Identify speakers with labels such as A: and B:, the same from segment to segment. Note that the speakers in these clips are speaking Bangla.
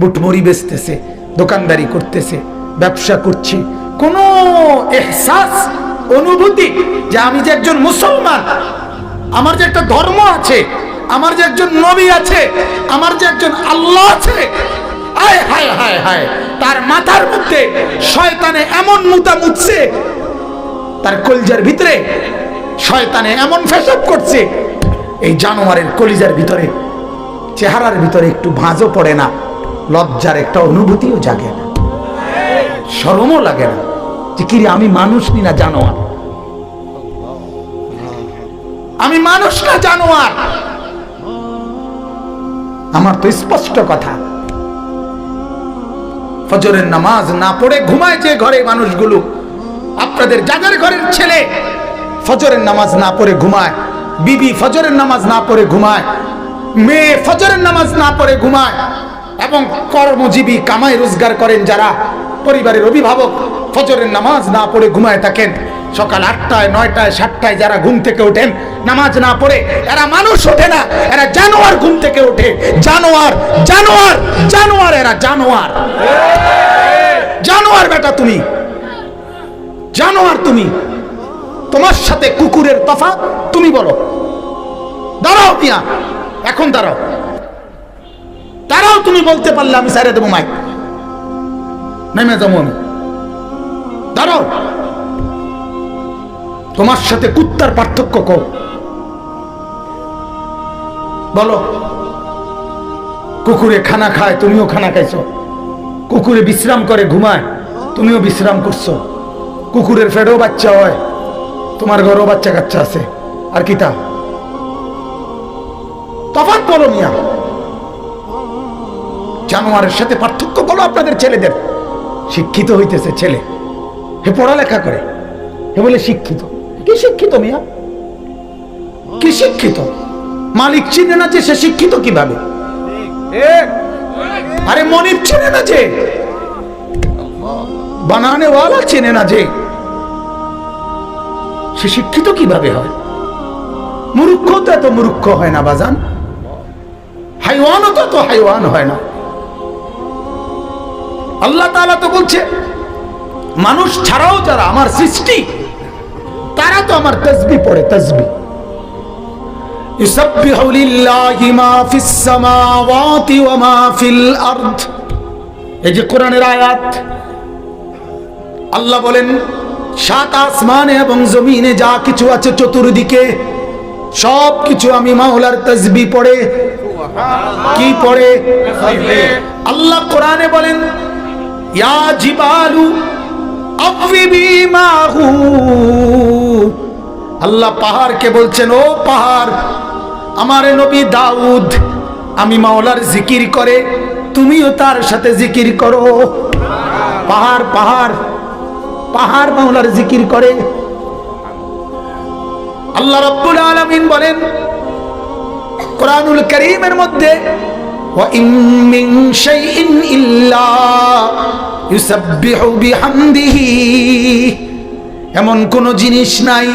A: বুটমুড়ি বেচতেছে, দোকানদারি করতেছে, ব্যবসা করছে, কোনো এহসাস অনুভূতি যে আমি যে একজন মুসলমান, আমার যে একটা ধর্ম আছে, আমার যে একজন নবী আছে, আমার যে একজন আল্লাহ আছে, হায় হায় হায় হায়, তার মাথার মধ্যে শয়তানে এমন মুতা মুতছে, তার কলিজার ভিতরে শয়তানে এমন ফেসব করছে, এই জানোয়ারের কলিজার ভিতরে, চেহারার ভিতরে একটু ভাঁজও পড়ে না, লজ্জার একটা অনুভূতিও জাগে না, শরমও লাগে না যে কি রে, আমি মানুষ নি না জানোয়ার, আমি মানুষ না জানোয়ার। আমার তো স্পষ্ট কথা, ফজরের নামাজ না পড়ে ঘুমায় যে ঘরে মানুষগুলো, আপনাদের যাদের ঘরের ছেলে ফজরের নামাজ না পড়ে ঘুমায়, বিবি ফজরের নামাজ না পড়ে ঘুমায়, মেয়ে ফজরের নামাজ না পড়ে ঘুমায়, এবং কর্মজীবী কামাই রোজগার করেন যারা, পরিবারের অভিভাবক ফজরের নামাজ না পড়ে ঘুমায় থাকেন, সকাল 8টায় 9টায় 7টায় যারা ঘুম থেকে ওঠেন নামাজ না পড়ে, এরা মানুষ ওঠে না, এরা জানোয়ার ঘুম থেকে ওঠে, জানোয়ার জানোয়ার জানোয়ার, এরা জানোয়ার। জানোয়ার বেটা তুমি, জানোয়ার তুমি, তোমার সাথে কুকুরের তফাৎ তুমি বলো। দাঁড়াও মিয়া, এখন দাঁড়াও, দাঁড়াও, তুমি বলতে পারলে আমি সাইরে দেবো মাইক, নেমে যাবো আমি, দাঁড়াও। তোমার সাথে কুত্তার পার্থক্য কও, বলো। কুকুরে খানা খায়, তুমিও খানা খাইছো, কুকুরে বিশ্রাম করে ঘুমায়, তুমিও বিশ্রাম করছো, কুকুরের ফেডেও বাচ্চা হয়, তোমার ঘরেও বাচ্চা কাচ্চা আছে, আর কি তা তফাৎ বলো মিয়া। জানোয়ারের সাথে পার্থক্য বলো আপনাদের ছেলেদের। শিক্ষিত হইতেছে ছেলে, হে পড়ালেখা করে, হে বলে শিক্ষিত। কি শিক্ষিত মিয়া, কি শিক্ষিত? মালিক চিনে না যে সে শিক্ষিত কিভাবে? আরে মনিব চিনে না যে, বানানে ওয়ালা চিনে না যে, সে শিক্ষিত কিভাবে হয়? মূর্খ তো এত মূর্খ হয় না বাজান, হাইওয়ানও তো এত হাইওয়ান হয় না। আল্লাহ তাআলা তো বলছে মানুষ ছাড়াও যারা আমার সৃষ্টি, তারা তো আমার তাসবিহ পড়ে, তাসবিহ। ইউসাব্বিহু লিল্লাহি মা ফিস সামাওয়াতি ওয়া মা ফিল আরদ, এই যে কোরআনের আয়াত। আল্লাহ বলেন সাত আসমানে এবং জমিনে যা কিছু আছে চতুর্দিকে, সব কিছু আমি মাওলার তাসবিহ পড়ে। কি পড়ে? আল্লাহ কোরআনে বলেন ইয়া জিবালু আফিবি মাহু, আল্লাহ পাহাড়কে বলছেন ও পাহাড়, আমার নবী দাউদ আমি মাওলার জিকির করে, তুমিও তার সাথে জিকির করো। পাহাড় পাহাড় পাহাড় মাওলার জিকির করে। আল্লাহ রাব্বুল আলামিন বলেন কোরআনুল কারীমের মধ্যে ওয়া ইন মিন শাইইন ইল্লা ইউসাব্বিহু বিহামদিহি, এমন কোন জিনিস নাই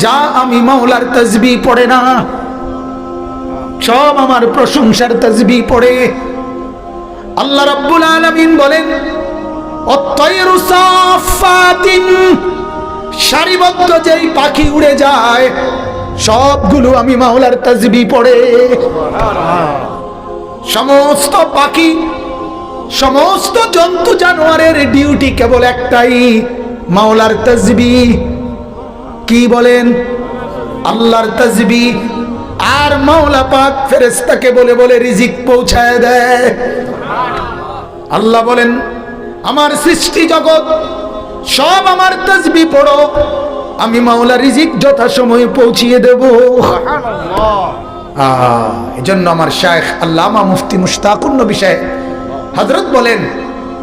A: যা আমি মাওলার তাসবিহ পড়ে না, সব আমার প্রশংসার তাসবিহ পড়ে। আল্লাহ রাব্বুল আলামিন বলেন অত্তয়রু সাফাতিন, সারিবদ্ধ যেই পাখি উড়ে যায় সবগুলো আমি মাওলার তাসবিহ পড়ে। সমস্ত পাখি, সমস্ত জন্তু জানোয়ারের ডিউটি কেবল একটাই, মাওলার তাসবিহ। কি বলেন? আল্লাহর তাসবিহ। আর মাওলা পাক ফেরেশতাকে বলে বলে রিজিক পৌঁছায় দেয়। আল্লাহ বলেন আমার সৃষ্টি জগৎ সব আমার তাসবিহ পড়ো, আমি মাওলা রিজিক যথাসময়ে পৌঁছিয়ে দেব। এজন্য আমার শায়েখ আল্লামা মুফতি মুশতাকুর নবী সাহেব হযরত বলেন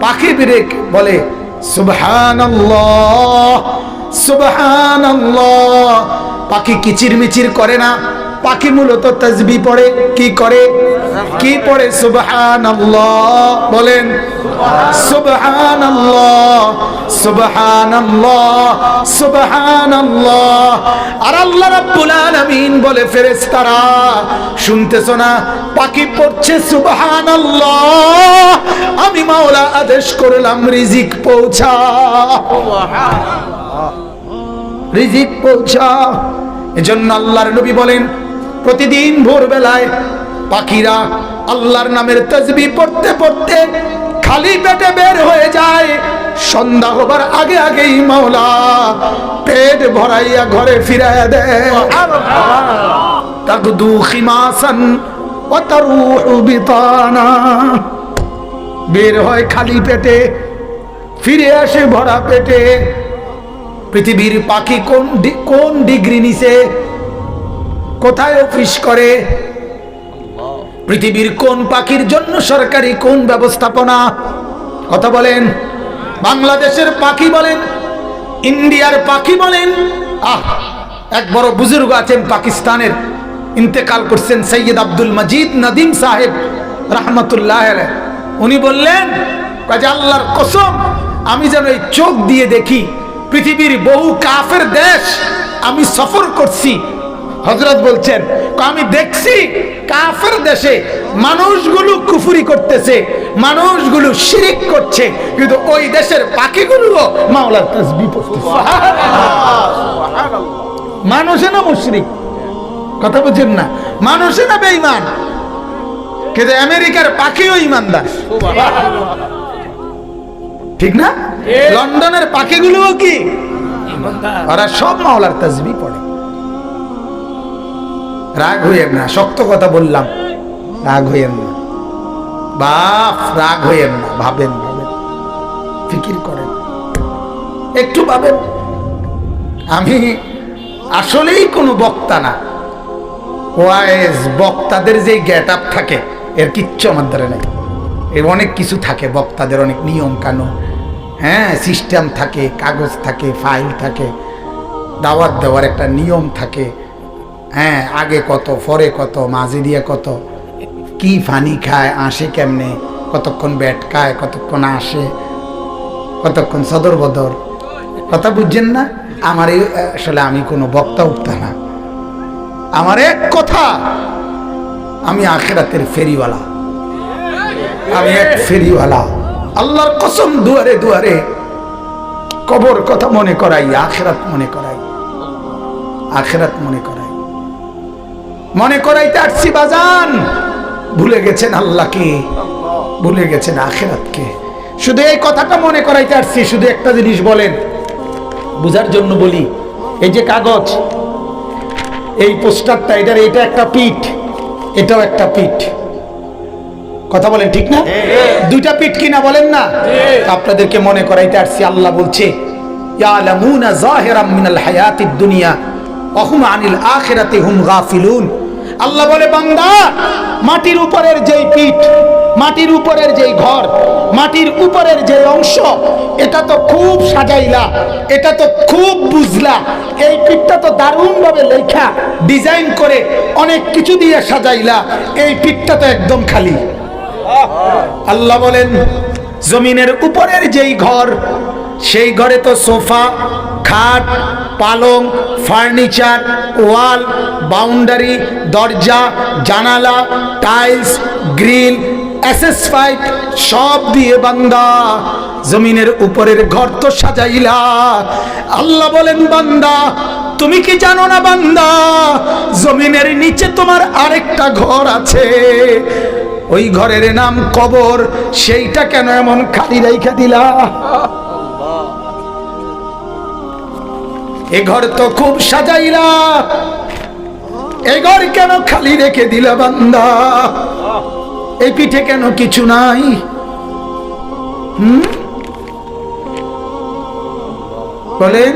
A: পাখি বিরেক বলে সুবহানাল্লাহ সুবহানাল্লাহ। পাখি কিচিরমিচির করে না, পাখি মূলত তাসবিহ পড়ে। কি করে? কি পড়ে? সুবহানাল্লাহ। বলেন সুবহানাল্লাহ সুবহানাল্লাহ সুবহানাল্লাহ। আর আল্লাহ রাব্বুল আলামিন বলে ফেরেশতারা শুনতেছো না? পাখি পড়ছে সুবহানাল্লাহ মাওলা আদেশ করলাম রিজিক পৌঁছা, রিজিক পৌঁছা। এজন্য আল্লাহর নবী বলেন প্রতিদিন ভোরবেলায় পাখিরা আল্লাহর নামের তাসবিহ পড়তে পড়তে খালি পেটে বের হয়ে যায়, সন্ধ্যা হবার আগে আগেই মাওলা পেট ভরাইয়া ঘরে ফিরাইয়া দেয়। তাগদু খিমাসান ওয়া তারুহু বিতানা, বের হয় খালি পেটে, ফিরে আসে ভরা পেটে। পৃথিবীর পাখি কোন ডিগ্রি নিছে, কোথায় অফিস করে, পৃথিবীর কোন পাখির জন্য সরকারি কোন ব্যবস্থাপনা, কথা বলেন। বাংলাদেশের পাখি বলেন, ইন্ডিয়ার পাখি বলেন। এক বড় বুজুর্গ আছেন পাকিস্তানের, ইন্তেকাল করছেন, সৈয়দ আব্দুল মজিদ নদীম সাহেব রহমতুল্লাহ আলাইহি। উনি বললেন যে আল্লাহর কসম, আমি যেন এই চোখ দিয়ে দেখি পৃথিবীর বহু কাফের দেশ আমি সফর করছি। হযরত বলছেন আমি দেখছি কাফের দেশে মানুষগুলো কুফরি করতেছে, মানুষগুলো শিরিক করছে, কিন্তু ওই দেশের পাখিগুলো মাওলার তাসবিহ পড়তেছে। মানুষে না মুশরিক, কথা বুঝেন না, মানুষে না বেঈমান, কিন্তু আমেরিকার পাখিও ঈমানদার, ঠিক না? লন্ডনের পাখিগুলোও কি ওরা সব মাওলার তাসবিহ পড়ে। রাগ হইয়েন না, শক্ত কথা বললাম, রাগ হইয়েন না বাপ, রাগ হইয়েন না, ভাবেন ভাবেন, ফিকির করেন, একটু ভাবেন। আমি আসলেই কোনো বক্তা না, ওয়াইজ বক্তাদের যে গেট আপ থাকে এর কিচ্ছু আমার দ্বারা নেই। এর অনেক কিছু থাকে বক্তাদের, অনেক নিয়ম কানুন, হ্যাঁ, সিস্টেম থাকে, কাগজ থাকে, ফাইল থাকে, দাওয়াত দেওয়ার একটা নিয়ম থাকে, হ্যাঁ, আগে কত পরে কত, মাঝে দিয়ে কত, কি ফানি খায়, আসে কেমনে, কতক্ষণ ব্যাট খায়, কতক্ষণ আসে, কতক্ষণ সদর বদর, কথা বুঝছেন না? আমার এই আসলে আমি কোনো বক্তা উঠতা না, আমার এক কথা, আমি আখিরাতের ফেরিওয়ালা, আমি এক ফেরিওয়ালা। আল্লাহর কসম, দুয়ারে দুয়ারে কবর কথা মনে করাই, আখিরাত মনে করাই, আখিরাত মনে করাই, মনে করাইতে আসছি বাজান। ভুলে গেছেন আল্লাহকে, ভুলে গেছেন আখিরাতকে, শুধু এই কথাটা মনে করাইতে আসছি। শুধু একটা জিনিস বলেন, বুঝার জন্য বলি, এই যে কাগজ, এই পোস্টারটা, এটা একটা পিঠ, এটাও একটা পিঠ, কথা বলেন ঠিক না? দুইটা পিঠ কিনা বলেন না? আপনাদেরকে মনে করাইতে আসছি, আল্লাহ বলছে ইয়ালামুনা যাহিরাম মিনাল হায়াতিদ দুনিয়া ওয়া হুম আনিল আখিরাতি হুম গাফিলুন। আল্লাহ বলে বান্দা, মাটির উপরের যেই পিঠ, মাটির উপরের যেই ঘর, মাটির উপরের যে অংশ, এটা তো খুব সাজাইলা, এটা তো খুব বুঝলা, এই পিঠটা তো দারুণ ভাবে লেখা ডিজাইন করে অনেক কিছু দিয়ে সাজাইলা, এই পিঠটা তো একদম খালি। আল্লাহ বলেন জমিনের উপরের যেই ঘর, সেই ঘরে তো সোফা, খাট, পালং, ফার্নিচার, ওয়াল, বাউন্ডারি, দরজা, জানালা, টাইলস, গ্রিল, SS5 সব দিয়ে বান্দা জমিনের উপরের ঘর তো সাজাইলা। আল্লাহ বলেন বান্দা, তুমি কি জানো না বান্দা, জমিনের নিচে তোমার আরেকটা ঘর আছে, ওই ঘরের নাম কবর, সেইটা কেন এমন খালি রাইখা দিলা? এ ঘর তো খুব সাজাইলা, এই ঘর কেন খালি রেখে দিলা বান্দা? এই পিঠে কেন কিছু নাই? বলেন,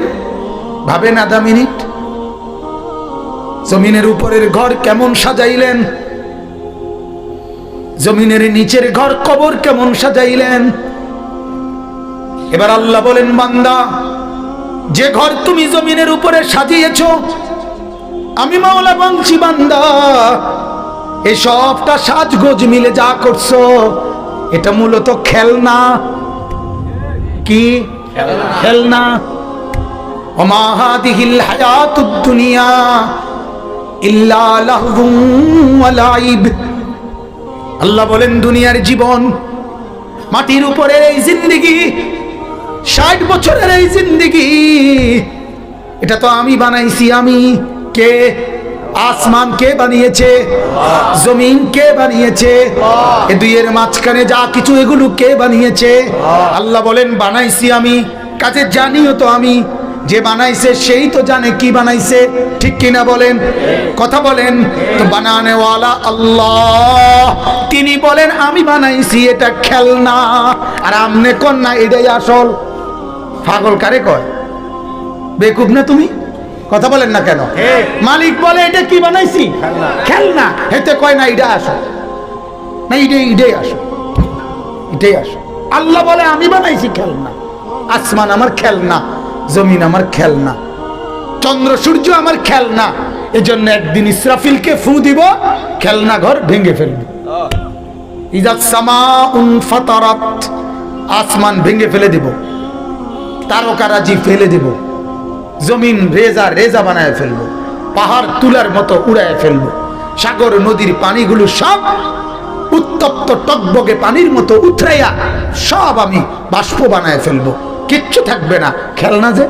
A: ভাবেন আধা মিনিট, জমিনের উপরের ঘর কেমন সাজাইলেন, জমিনের নিচের ঘর কবর কেমন সাজাইলেন। এবার আল্লাহ বলেন বান্দা, যে ঘর তুমি জমিনের উপরে সাজিয়েছ, আমি মাওলা বলছি বান্দা, এই সবটা সাজগোজ মিলে যা করছো, এটা মূলত খেলনা। কি খেলনা? ওমা হাদিহিল হায়াতুদ দুনিয়া ইল্লা লাহবুন ওয়া লাইব। আল্লাহ বলেন দুনিয়ার জীবন মাটির উপরের এই জিন্দেগি, 60 বছরের এই জিন্দেগি, এটা তো আমি বানাইছি। আমি কে? আসমান কে বানিয়েছে? জমিন কে বানিয়েছে? এ দুইয়ের মাঝখানে যা কিছু এগুলো কে বানিয়েছে? আল্লাহ বলেন বানাইছি আমি। কাজে জানিও তো আমি। যে বানাইছে সেই তো জানে কি বানাইছে, ঠিক কিনা বলেন? কথা বলেন তো। বানানেওয়ালা আল্লাহ, তিনি বলেন আমি বানাইছি এটা খেলনা। আর আমনে কোন না এটাই আসল। পাগল কারে কয়? বেকুব না তুমি? কথা বলেন না কেন? মালিক বলে এটা কি বানাইছি? খেলনা। হেতে কয় না এটা আসল, না এটাই আসল, এটাই আসল। আল্লাহ বলে আমি বানাইছি খেলনা। আসমান আমার খেলনা, জমিন আমার খেলনা, চন্দ্র সূর্য আমার খেলনা। এজন্য একদিন ইসরাফিলকে ফু দিব, খেলনা ঘর ভেঙে ফেলবে। ইজাস সামাউন ফাতারাত, আসমান ভেঙে ফেলে দিব, তারকারাজি ফেলে দিব, জমিন রেজা রেজা বানায় ফেলবো, পাহাড় তুলার মতো উড়ায় ফেলবো, সাগর নদীর পানিগুলো সব উত্তপ্ত টকবগে পানির মতো উথরাইয়া সব আমি বাষ্প বানায় ফেলবো, কিচ্ছু থাকবে না। খেলনা যে।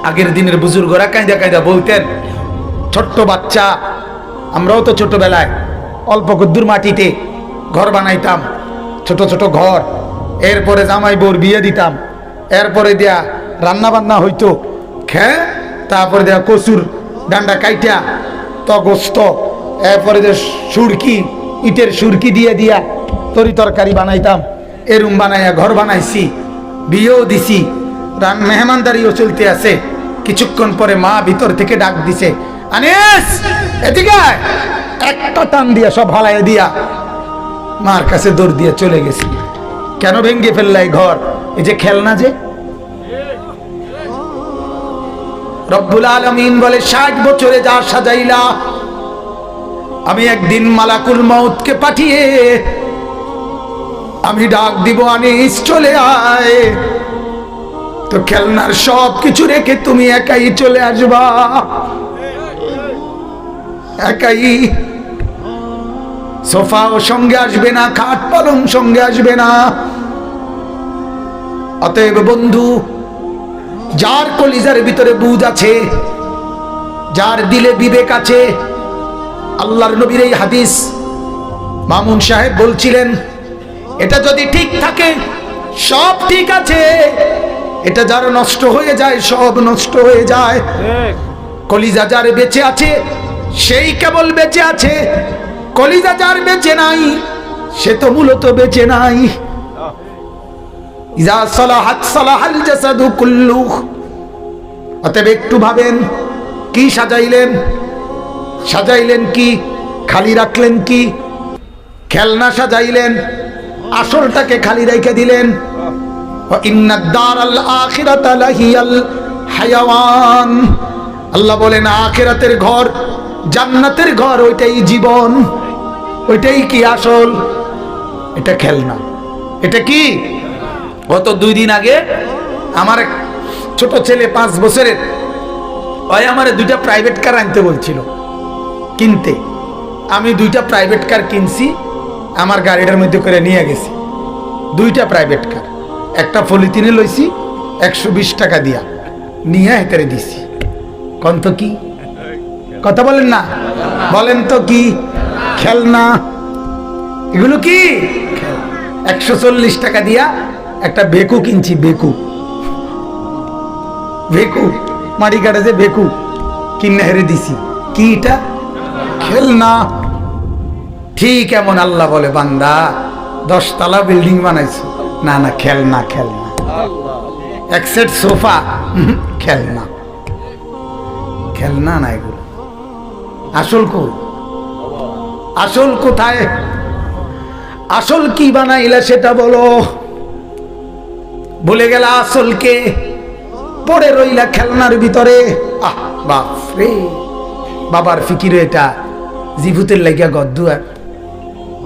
A: আগের দিনের বুজুর্গরা কাঁদা কাঁদা বলতেন, ছোট্ট বাচ্চা, আমরাও তো ছোটবেলায় অল্প কদ্দুর মাটিতে ঘর বানাইতাম, ছোট ছোট ঘর। এরপরে জামাই বউর বিয়ে দিতাম, এরপরে দিয়া রান্না বান্না হইতো, খেয়ে তারপরে দেয়া কচুর ডান্ডা কাইটা তো গোস্ত, এরপরে যে সুরকি, ইটের সুরকি দিয়ে দিয়া তরি তরকারি বানাইতাম। এরুম বানাইয়া ঘর বানাইছি, বিয়েও দিছি, মেহমানদারিও চলতে আছে। কিছুক্ষণ পরে মা ভিতর থেকে ডাক দিছে, আনিস এদিকে আয়। একটা টান দিয়া সব হালাইয়া দিয়া মার কাছে দৌড় দিয়ে চলে গেছি। কেন ভেঙ্গে ফেললাই ঘর? এই যে খেলনা যে। রব্বুল আলামিন বলে 60 বছরে যা সাজাইলা, আমি একদিন মালাকুল মউতকে পাঠিয়ে আমি ডাক দিব, আনিস চলে আয়। তো খেলনার সব কিছু রেখে তুমি একাই চলে আসবা, একাই। সোফাও সঙ্গে আসবে না, খাট পালং সঙ্গে আসবে না। অতএব বন্ধু, যার কলিজার ভিতরে বুঝ আছে, যার দিলে বিবেক আছে, আল্লাহর নবীর এই হাদিস মামুন সাহেব বলছিলেন, এটা যদি ঠিক থাকে সব ঠিক আছে, এটা যার নষ্ট হয়ে যায় সব নষ্ট হয়ে যায়। কলিজা যার বেঁচে আছে সেই কেবল বেঁচে আছে, কলিজা যার বেঁচে নাই সে তো মূলত বেঁচে নাই। ইজা সালাহাত সালাহাল জাসাদু কুল্লুহু। অতএব একটু ভাবেন, কি সাজাইলেন? সাজাইলেন কি? খালি রাখলেন কি? খেলনা সাজাইলেন, আসলটাকে খালি রেখে দিলেন। ইন্নাদ দারাল আখিরাতা লাহিয়াল হায়াওয়ান। আল্লাহ বলেন আখিরাতের ঘর, জান্নাতের ঘর, ওইটাই জীবন, ওইটাই কি আসল? এটা খেলনা। এটা কি? গত 2 দিন আগে আমার এক ছোট ছেলে 5 বছরের, ওই আমার 2টা প্রাইভেট কার আনতে বলছিল কিনতে। আমি 2টা প্রাইভেট কার কিনছি, আমার গাড়িটার মধ্যে করে নিয়ে গেছি। 2টা প্রাইভেট কার, একটা পলিথিনে লইছি 120 টাকা দিয়া, নিয়ে হেতারে দিছি। কোন তো কি? কথা বলেন না, বলেন তো কি? খেলনা। এগুলো কি? 140 টাকা দিয়া একটা বেকু কিনছি, বেকু, বেকু মাটি কাটে যে বেকু কিনে হেরে দিছি। কি এটা? খেলনা। ঠিক এমন আল্লাহ বলে, বান্দা 10 তলা বিল্ডিং বানাইছো, না না খেলনা, খেলনা। এক সেট সোফা, খেলনা, খেলনা না এগুলো। আসল কই? আসল কোথায়? আসল কি বানাইলা সেটা বলো। বলে গেল আসলকে, পড়ে রইলা খেলনার ভিতরে। আহ বাপরে, বাবার ফিকির এটা, জিভুতের লাগিয়া গদ্দুয়ার,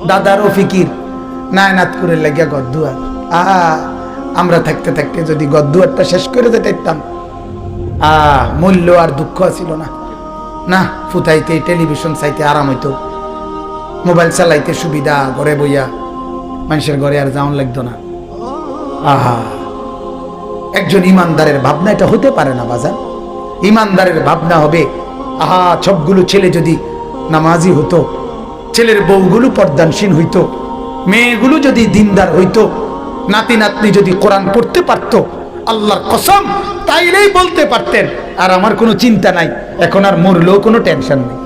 A: দাদারও ফিকির, নায়নাতপুরের লাগিয়া গদ্দুয়ার। আমরা থাকতে থাকতে যদি গদ্দুয়ারটা শেষ করে যেতাম, মূল্য আর দুঃখ ছিল না। না, ফুটাইতে টেলিভিশন চাইতে আরাম হইতো, মোবাইল চালাইতে সুবিধা, ঘরে বইয়া মানুষের ঘরে আর যাওয়ান লাগতো না। আহা, একজন ইমানদারের ভাবনা এটা হতে পারে না বাজার। ইমানদারের ভাবনা হবে, আহা সবগুলো ছেলে যদি নামাজি হতো, ছেলের বউগুলো পর্দানসীন হইতো, মেয়েগুলো যদি দিনদার হইতো, নাতি নাতনি যদি কোরআন পড়তে পারতো, আল্লাহর কসম তাইলেই বলতে পারতেন আর আমার কোনো চিন্তা নাই, এখন আর মরলেও কোনো টেনশন নেই।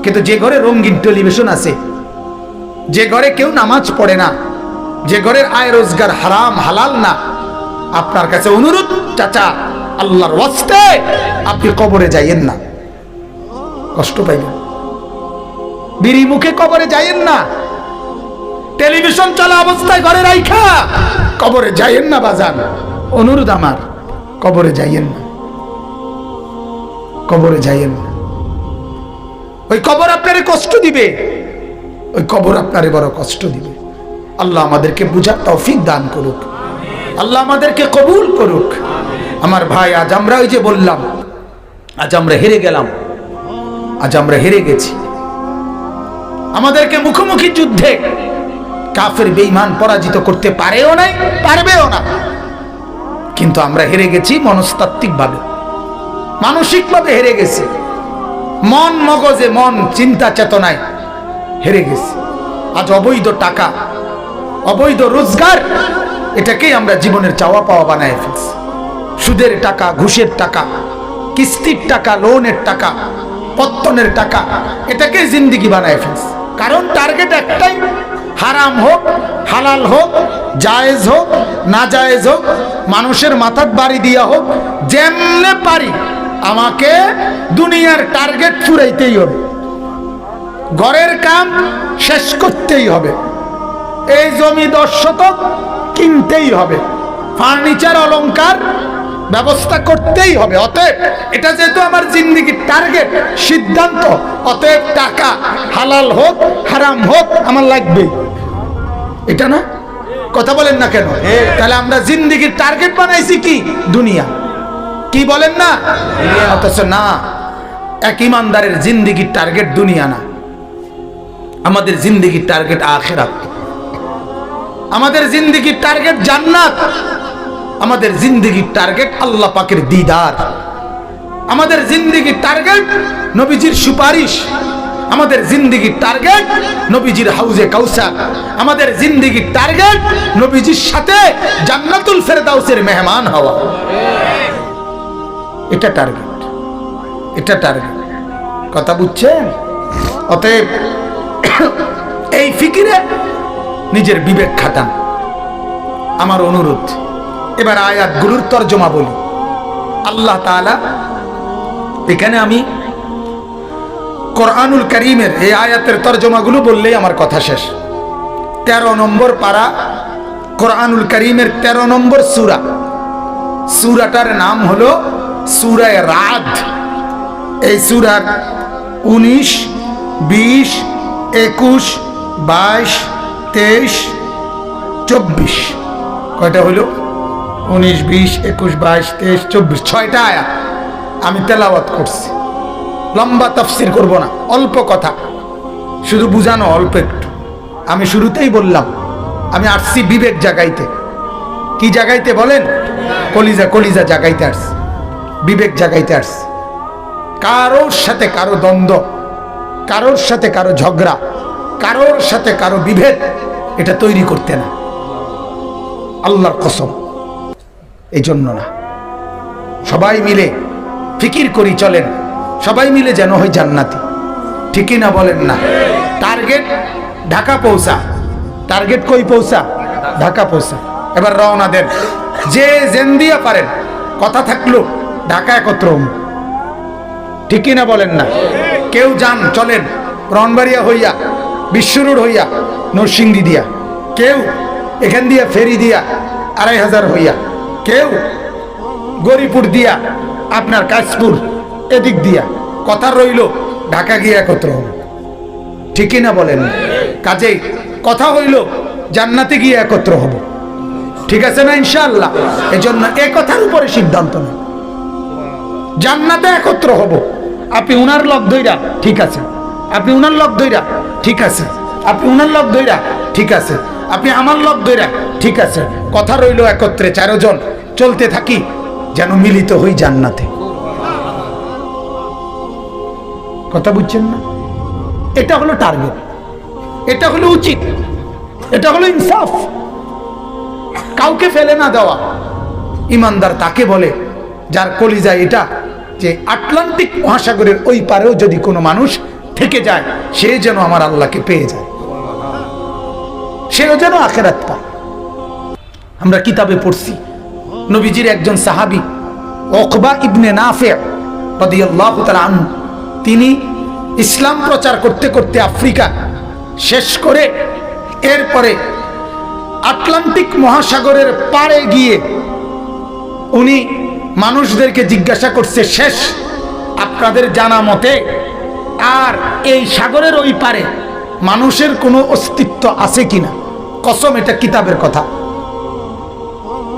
A: কিন্তু যে ঘরে রঙিন টেলিভিশন আছে, যে ঘরে কেউ নামাজ পড়ে না, যে ঘরের আয় রোজগার হারাম হালাল না, আপনার কাছে অনুরোধ চাচা, আল্লাহর ওয়াস্তে আপনি কবরে যাইয়েন না, কষ্ট পাইবেন। বিড়ি মুখে কবরে যাইয়েন না, টেলিভিশন চলা অবস্থায় ঘরে রাইখা কবরে যাইয়েন না বাজান, অনুরোধ আমার, কবরে যাইয়েন না, কবরে যাইয়েন না। ওই কবর আপনারে কষ্ট দিবে, ওই কবর আপনারে বড় কষ্ট দিবে। আল্লাহ আমাদেরকে বুঝার তৌফিক দান করুক, আল্লাহ আমাদেরকে কবুল করুক। আমার ভাই, আজ আমরা ওই যে বললাম, আজ আমরা হেরে গেলাম, আজ আমরা হেরে গেছি। আমাদেরকে মুখোমুখি যুদ্ধে কাফের বেঈমান পরাজিত করতে পারেও নাই, পারবেও না। কিন্তু আমরা হেরে গেছি মনস্তাত্ত্বিক ভাবে, মানসিক ভাবে হেরে গেছি, মন মগজে, মন চিন্তা চেতনায় হেরে গেছি। আজ অবৈধ টাকা, অবৈধ রোজগার, এটাকেই আমরা জীবনের চাওয়া পাওয়া বানায় ফেলছি। সুদের টাকা, ঘুষের টাকা, কিস্তির টাকা, লোনের টাকা, পত্তনের টাকা, এটাকে জিন্দেগি বানায় ফেলছি। কারণ টার্গেট একটাই, হারাম হোক হালাল হোক, জায়েজ হোক না জায়েজ হোক, মানুষের মাথার বাড়ি দিয়া হোক, যেমনে পারি আমাকে দুনিয়ার টার্গেট ফুরাইতেই হবে, ঘরের কাম শেষ করতেই হবে, এই জমি 10 শতক কিনতেই হবে, ফার্নিচার অলংকার ব্যবস্থা করতেই হবে। অতএব এটা যেহেতু আমার জিন্দেগির টার্গেট, সিদ্ধান্ত, অতএব টাকা হালাল হোক হারাম হোক আমার লাগবেই। এটা না কথা বলেন না কেন? তাহলে আমরা জিন্দেগির টার্গেট বানাইছি কি? দুনিয়া। কি বলেন না? অথচ না, এক ইমানদারের জিন্দেগির টার্গেট দুনিয়া না, আমাদের জিন্দেগির টার্গেট আখিরাত, আমাদের জিন্দেগির টার্গেট জান্নাত, আমাদের জিন্দেগির টার্গেট আল্লাহ পাকের দিদার, আমাদের জিন্দেগির টার্গেট নবীজির সুপারিশ, আমাদের জিন্দেগির টার্গেট নবীজির হাউজে কাউসার, আমাদের জিন্দেগির টার্গেট নবীজির সাথে জান্নাতুল ফেরদাউসের মেহমান হওয়া। এটা টার্গেট, এটা টার্গেট। কথা বুঝছেন? অতএব এই ফিকিরে নিজের বিবেক খাটান, আমার অনুরোধ। এবার আয়াতগুলোর তরজমা বলি। আল্লাহ তাআলা এখানে, আমি কোরআনুল কারীমের এই আয়াতের তরজমাগুলো বললেই আমার কথা শেষ। 13 নম্বর পারা, কোরআনুল কারীমের 13 নম্বর সূরা। সূরাটার নাম হলো সূরা রাদ। এই সূরার 19, 20, 21, 22, 23, 24 কয়টা হলো? 19, 20, 21, 22, 23, 24, 6টা আয়াত আমি তেলাওয়াত করছি। লম্বা তাফসির করব না, অল্প কথা, শুধু বুঝানো অল্প একটু। আমি শুরুতেই বললাম আমি আসছি বিবেক জাগাইতে। কি জাগাইতে বলেন? কলিজা, কলিজা জাগাইতে আসছি, বিবেক জাগাইতে আসছি। কারোর সাথে কারো দ্বন্দ্ব, কারোর সাথে কারো ঝগড়া, কারোর সাথে কারো বিভেদ, এটা তৈরি করতে না, আল্লাহর কসম, এই জন্য না। সবাই মিলে ফিকির করি চলেন, সবাই মিলে যেন হয় জান্নাতি। ঠিকই না বলেন না? টার্গেট ঢাকা পৌঁছা, টার্গেট কই পৌঁছা? ঢাকা পৌঁছা। এবার রওনা দেন, যে জেন দিয়া পারেন। কথা থাকলো ঢাকা একত্র, ঠিকই না বলেন না? কেউ যান চলেন ব্রাহ্মণবাড়িয়া হইয়া, বিশ্ব রোড হইয়া, নরসিংদী দিয়া, কেউ এখান দিয়া ফেরি দিয়া 2500 হইয়া, কেউ গরিপুর দিয়া, আপনার কাশপুর এদিক দিয়া। কথা রইল ঢাকা গিয়ে একত্র হব, ঠিকই না বলেন? কাজেই কথা হইল জান্নাতে গিয়ে একত্র হব, ঠিক আছে না ইনশাআল্লাহ? এজন্য এই কথার উপরে সিদ্ধান্ত নেই, জান্নাতে একত্র হব। আপনি উনার লগ ধইরা ঠিক আছে, আপনি উনার লগ ধইরা ঠিক আছে, আপনি উনার লোক ধইরা ঠিক আছে, আপনি আমার লোক ধইরা ঠিক আছে, কথা রইল একত্রে 4 জন চলতে থাকি যেন মিলিত হই জান্নাতে। কথা বুঝছেন না? এটা হলো টার্গেট, এটা হলো উচিত, এটা হলো ইনসাফ। কাউকে ফেলে না দেওয়া। ইমানদার তাকে বলে যার কলিজায় এটা যে আটলান্টিক মহাসাগরের ওই পারেও যদি কোনো মানুষ থেকে যায়, সে যেন আমার আল্লাহকে পেয়ে যায়, সেও যেন আখিরাত পায়। আমরা কিতাবে পড়ছি নবীজির একজন সাহাবী উকবা ইবনে নাফি রাদিয়াল্লাহু তাআলা আনহু, তিনি ইসলাম প্রচার করতে করতে আফ্রিকা শেষ করে এরপরে আটলান্টিক মহাসাগরের পাড়ে গিয়ে উনি মানুষদেরকে জিজ্ঞাসা করছে, শেষ আপনাদের জানা মতে আর এই সাগরের ওই পারে মানুষের কোনো অস্তিত্ব আছে কিনা? কসম, এটা কিতাবের কথা।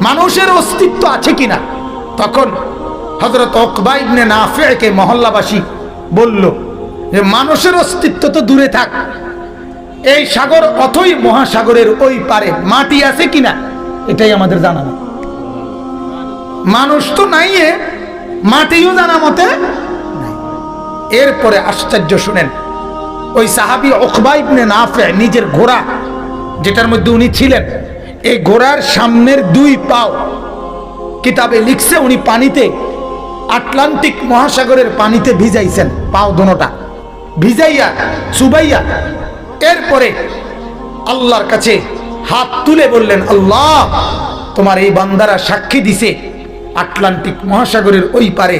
A: মানুষের অস্তিত্ব আছে কিনা? তখন হযরত উকবা ইবনে নাফিকে মহল্লাবাসী বলল যে মানুষের অস্তিত্ব তো দূরে থাক, এই সাগর অথই মহাসাগরের ওই পারে মাটি আছে কিনা এটাই আমাদের জানা নেই। মানুষ তো নাই, মাটিও জানা মতে নাই। এরপরে আশ্চর্য শুনেন, ওই সাহাবী উকবা ইবনে নাফি নিজের ঘোড়া যেটার মধ্যে উনি ছিলেন, এই ঘোড়ার সামনের 2 পাও কিতাবে লিখছে উনি পানিতে, আটলান্টিক মহাসাগরের পানিতে ভিজাইছেন, পাও দুটোটা ভিজাইয়া চুবাইয়া এরপরে আল্লাহর কাছে হাত তুলে বললেন, আল্লাহ তোমার এই বান্দারা সাক্ষী দিছে আটলান্টিক মহাসাগরের ওই পারে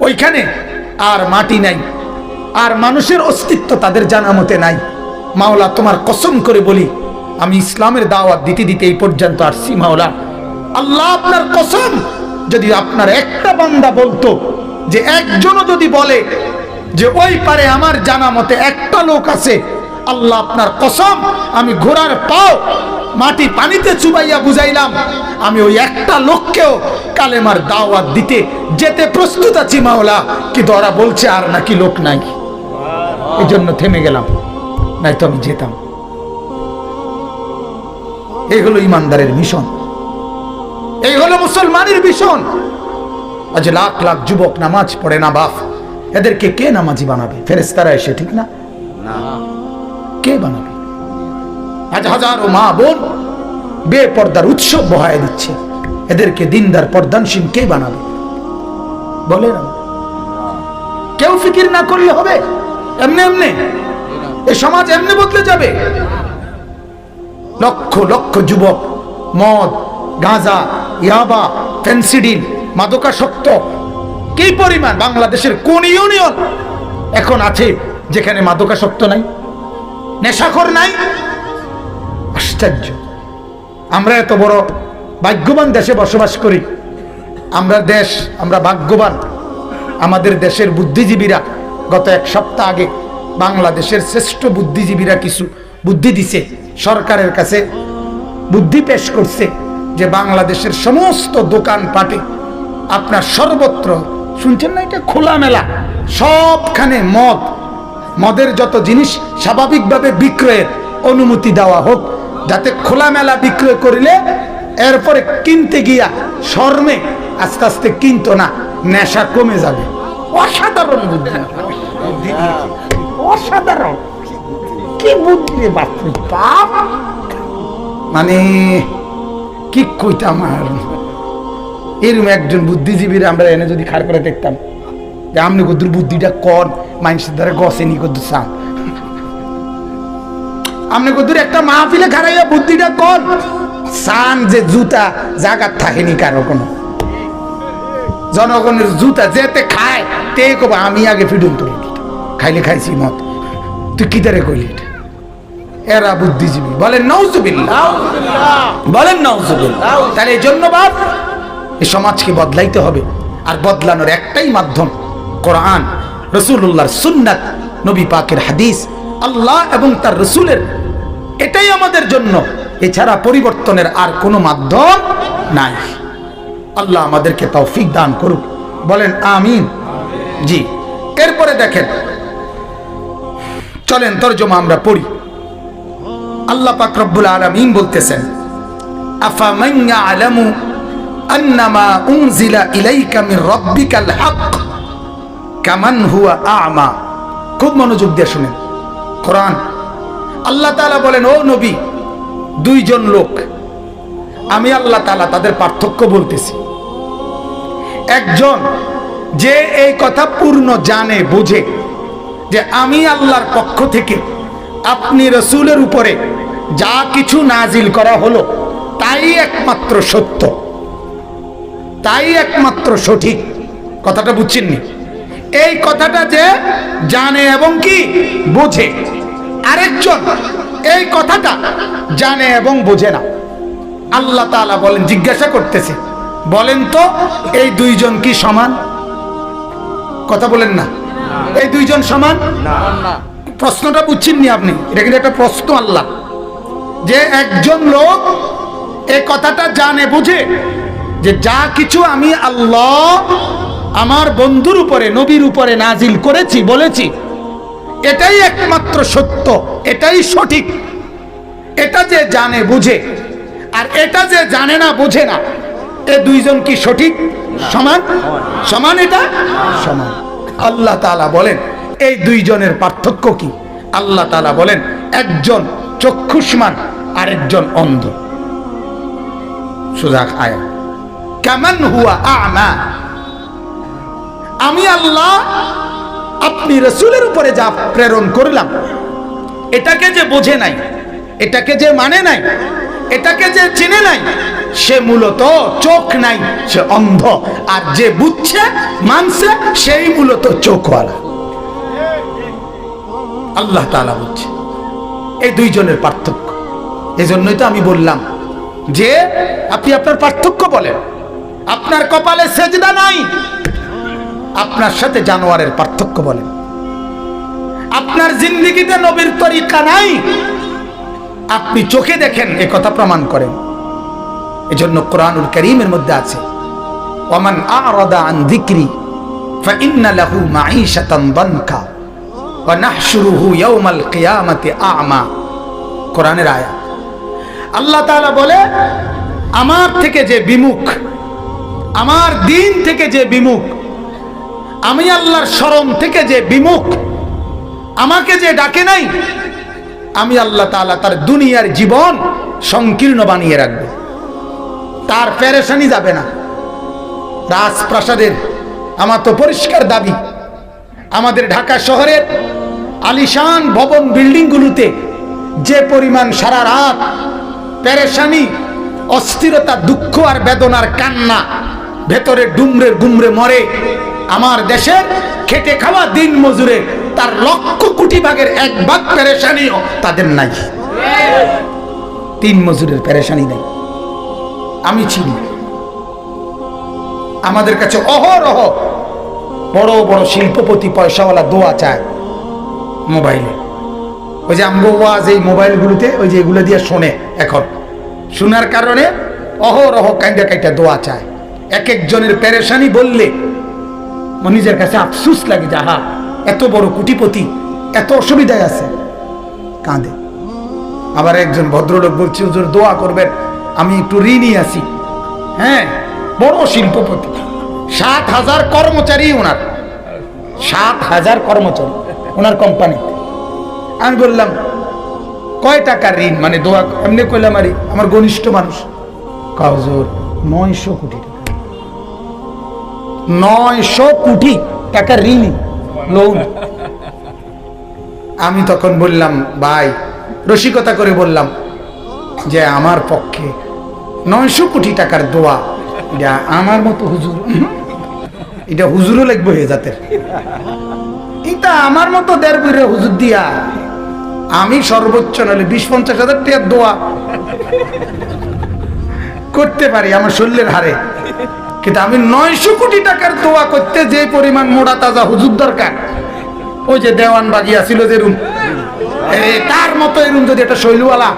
A: ওইখানে আর মাটি নাই, আর মানুষের অস্তিত্ব তাদের জানা মতে নাই। মাওলা তোমার কসম করে বলি, আমি ইসলামের দাওয়াত দিতে দিতে এই পর্যন্ত আসছি মাওলা, আল্লাহ আপনার কসম, যদি আপনার একটা বান্দা বলতো যে একজনও যদি বলে যে ওই পারে আমার জানা মতে একটা লোক আছে, আল্লাহ আপনার কসম আমি ঘোড়ার পাও মাটি পানিতে চুবাইয়া বুঝাইলাম, আমি ওই একটা লোককেও কালেমার দাওয়াত দিতে যেতে প্রস্তুত আছি মাওলা। কিন্তু ওরা বলছে আর নাকি লোক নাই, এই জন্য থেমে গেলাম, নাই তো আমি যেতাম। এই হলো ইমানদারের মিশন, এই হলো মুসলমানের মিশন। আজ লাখ লাখ যুবক নামাজ পড়ে না বাপ, এদেরকে কে নামাজি বানাবে? ফেরেশতারা এসে, ঠিক না? কে বানাবে? আজ হাজারো মা বোন বেপর্দার উৎসব বহায় দিচ্ছে, এদেরকে দিনদার পর্দানশীল কে বানাবে? বলে না, কেউ ফিকির না করলে হবে? এমনি এমনি এই সমাজ এমনি বদলে যাবে? লক্ষ লক্ষ যুবক মদ, গাঁজা, ইয়াবা, ফেন্সিডিল, মাদকাসক্ত কি পরিমাণ! বাংলাদেশের কোন ইউনিয়ন এখন আছে যেখানে মাদকাসক্ত নাই, নেশাখোর নাই? আশ্চর্য! আমরা এত বড় ভাগ্যবান দেশে বসবাস করি, আমরা ভাগ্যবান। আমাদের দেশের বুদ্ধিজীবীরা গত 1 সপ্তাহ আগে বাংলাদেশের শ্রেষ্ঠ বুদ্ধিজীবীরা কিছু বুদ্ধি দিছে, সরকারের কাছে বুদ্ধি পেশ করছে যে বাংলাদেশের সমস্ত দোকানপাটে আপনার সর্বত্র, শুনছেন না, এটা খোলামেলা সবখানে মদের যত জিনিস স্বাভাবিকভাবে বিক্রয়ের অনুমতি দেওয়া হোক, যাতে খোলামেলা বিক্রয় করিলে এরপরে কিনতে গিয়া শর্মে আস্তে আস্তে কিনতো না, নেশা কমে যাবে। অসাধারণ বুদ্ধি, অসাধারণ! কি বুদ্ধি বাপরে বাপ! মানে কি কইতাম আর, এরকম একজন বুদ্ধিজীবীর আমরা এনে যদি খাড় করে দেখতাম যে আমনি কদ্দুর বুদ্ধিটা কর, মানুষের দ্বারা গছেনি কদ্দুর চান, আমনি কদ্দুর একটা মাহফিলে খাড়াইয়া বুদ্ধিটা কর চান, যে জুতা জাগাত থাকেনি কারো কোনো, জনগণের জুতা যেতে খায় তে কব আমি আগে ফিডুন তুলি, খাইলে খাইছি মত, তুই কি তারে কইলি? এটা এরা বুদ্ধিজীবী। বলেন নাউজুবিল্লাহ, বলেন নাউজুবিল্লাহ। তাহলে এই জন্য বাপ, এই সমাজকে বদলাইতে হবে, আর বদলানোর একটাই মাধ্যম কোরআন, রাসূলুল্লাহর সুন্নাত, নবী পাকের হাদিস, আল্লাহ এবং তার রাসূলের, এটাই আমাদের জন্য। এছাড়া পরিবর্তনের আর কোনো মাধ্যম নাই। আল্লাহ আমাদেরকে তৌফিক দান করুক, বলেন আমিন। জি, এরপরে দেখেন, চলেন তরজমা আমরা পড়ি। আল্লাহ পাক রব্বুল আলামিন বলতেছেন, আফামান ইয়ালামু আন্নামা উনজিলা ইলাইকা মির রাব্বিকাল হক কামান হুয়া আ'মা। খুব মনোযোগ দিয়ে শুনেন কোরআন। আল্লাহ তাআলা বলেন, ও নবী, দুইজন লোক, আমি আল্লাহ তাআলা তাদের পার্থক্য বলতেছি। একজন যে এই কথা পূর্ণ জানে, বোঝে যে আমি আল্লাহর পক্ষ থেকে আপনি রাসূলের উপরে যা কিছু নাজিল করা হলো তাই একমাত্র সত্য, তাই একমাত্র সঠিক। কথাটা বুঝছেননি? এই কথাটা যে জানে এবং কি বোঝে। আরেকজন এই কথাটা জানে এবং বোঝে না। আল্লাহ তাআলা বলেন, জিজ্ঞাসা করতেছে, বলেন তো এই দুইজন কি সমান? কথা বলেন না, এই দুইজন সমান না। প্রশ্নটা বুঝছেননি আপনি? এটা কিন্তু একটা প্রশ্ন আল্লাহ, যে একজন লোক এই কথাটা জানে, বুঝে যে যা কিছু আমি আল্লাহ আমার বন্ধুর উপরে, নবীর উপরে নাজিল করেছি, বলেছি, এটাই একমাত্র সত্য, এটাই সঠিক। এটা যে জানে, বুঝে, আর এটা যে জানে না, বোঝে না, এই দুইজন কি সঠিক? সমান? সমান? এটা সমান। আল্লাহ তাআলা বলেন, এই দুইজনের পার্থক্য কি? আল্লাহ তাআলা বলেন, একজন চক্ষুষ্মান, আরেকজন অন্ধ। সোজা আয়াত, কামান হুয়া আ'মা। আমি আল্লাহ আপনি রাসূলের উপরে যা প্রেরণ করলাম, এটাকে যে বোঝে নাই, এটাকে যে মানে নাই, এটাকে যে চিনে নাই, সে মূলত চোখ নাই, সে অন্ধ। আর যে বুঝছে, মানছে, সেই মূলত চোখওয়ালা। আল্লাহ তাআলা বলছে এই দুইজনের পার্থক্য। এই জন্যই তো আমি বললাম যে আপনি আপনার পার্থক্য বলেন। আপনার কপালে সেজদা নাই, আপনার সাথে জানোয়ারের পার্থক্য বলেন। আপনার জিন্দেগিতে নবীর তরিকা নাই, আপনি চোখে দেখেন, এ কথা প্রমাণ করেন। এজন্য কোরআনুল কারীমের মধ্যে আছে, ওয়ামান আ'রাদা আন যিকরি ফাইন্না লাহু মাঈশাতান দানকা ওয়া নাহশুরুহু ইয়াওমাল কিয়ামাতি আ'মা। কোরআনের আয়াত। আল্লাহ তাআলা বলে, আমার থেকে যে বিমুখ, আমার দিন থেকে যে বিমুখ, আমি আল্লাহর শরণ থেকে যে বিমুখ, আমাকে যে ডাকে নাই, আমি আল্লাহ তাআলা তার দুনিয়ার জীবন সংকীর্ণ বানিয়ে রাখবে। তার পেরেশানি যাবে না। রাজপ্রাসাদের আমার তো পরিষ্কার দাবি, আমাদের ঢাকা শহরের আলিশান ভবন বিল্ডিংগুলোতে যে পরিমাণ সারা রাত পেরেশানি, অস্থিরতা, দুঃখ আর বেদনার কান্না, ভেতরে ডুমরে গুমরে মরে, আমার দেশের খেটে খাওয়া দিন মজুরে তার লক্ষ কোটি ভাগের এক ভাগ পেরেশানিও তাদের নাই। তিন মজুরের পেরেশানি নাই। আমি চিনি, আমাদের কাছে অহরহ বড় বড় শিল্পপতি, পয়সাওয়ালা দোয়া চায় মোবাইলে। ওই যে আমগো ওয়াজ এই মোবাইলগুলোতে, ওই যে এগুলো দিয়ে শোনে, এখন শোনার কারণে অহরহ কাইন্দা কাইটা দোয়া চায়। এক একজনের পেরেশানি বললে নিজের কাছে আফসুস লাগে, যাহা এত বড় কোটিপতি এত অসুবিধায় আছে, কাঁদে। আবার একজন ভদ্রলোক বলছে, হুজুর দোয়া করবেন, আমি একটু ঋণী আছি। হ্যাঁ, বড় শিল্পপতি, ৭,০০০ কর্মচারী ওনার, ৭,০০০ কর্মচারী ওনার কোম্পানি। আমি বললাম, কয় টাকার ঋণ? মানে দোয়া এমনি কইলাম, আরে আমার ঘনিষ্ঠ মানুষ। হুজুর ৯০০ কোটি টাকা, ৯০০ কোটি টাকার ঋণ, লোন। আমি তখন বললাম, ভাই, রসিকতা করে বললাম যে আমার পক্ষে ৯০০ কোটি টাকার দোয়া, এটা আমার মতো হুজুর, এটা হুজুরও লাগবে হয়ে যাতে, এটা আমার মতো দেড় বইরে হুজুর দিয়া আমি সর্বোচ্চ নাহলে ২০-৫০ হাজার টাকার দোয়া করতে পারি আমার শরীরের হারে। কিন্তু আমি ৯০০ কোটি টাকার দোয়া করতে যে পরিমাণ মোড়া তাজা হুজুর দরকার, ওই যে দেওয়ান বাগিয়া ছিল যে রুম, তার মতো এরুম যদি একটা শৈলওয়ালা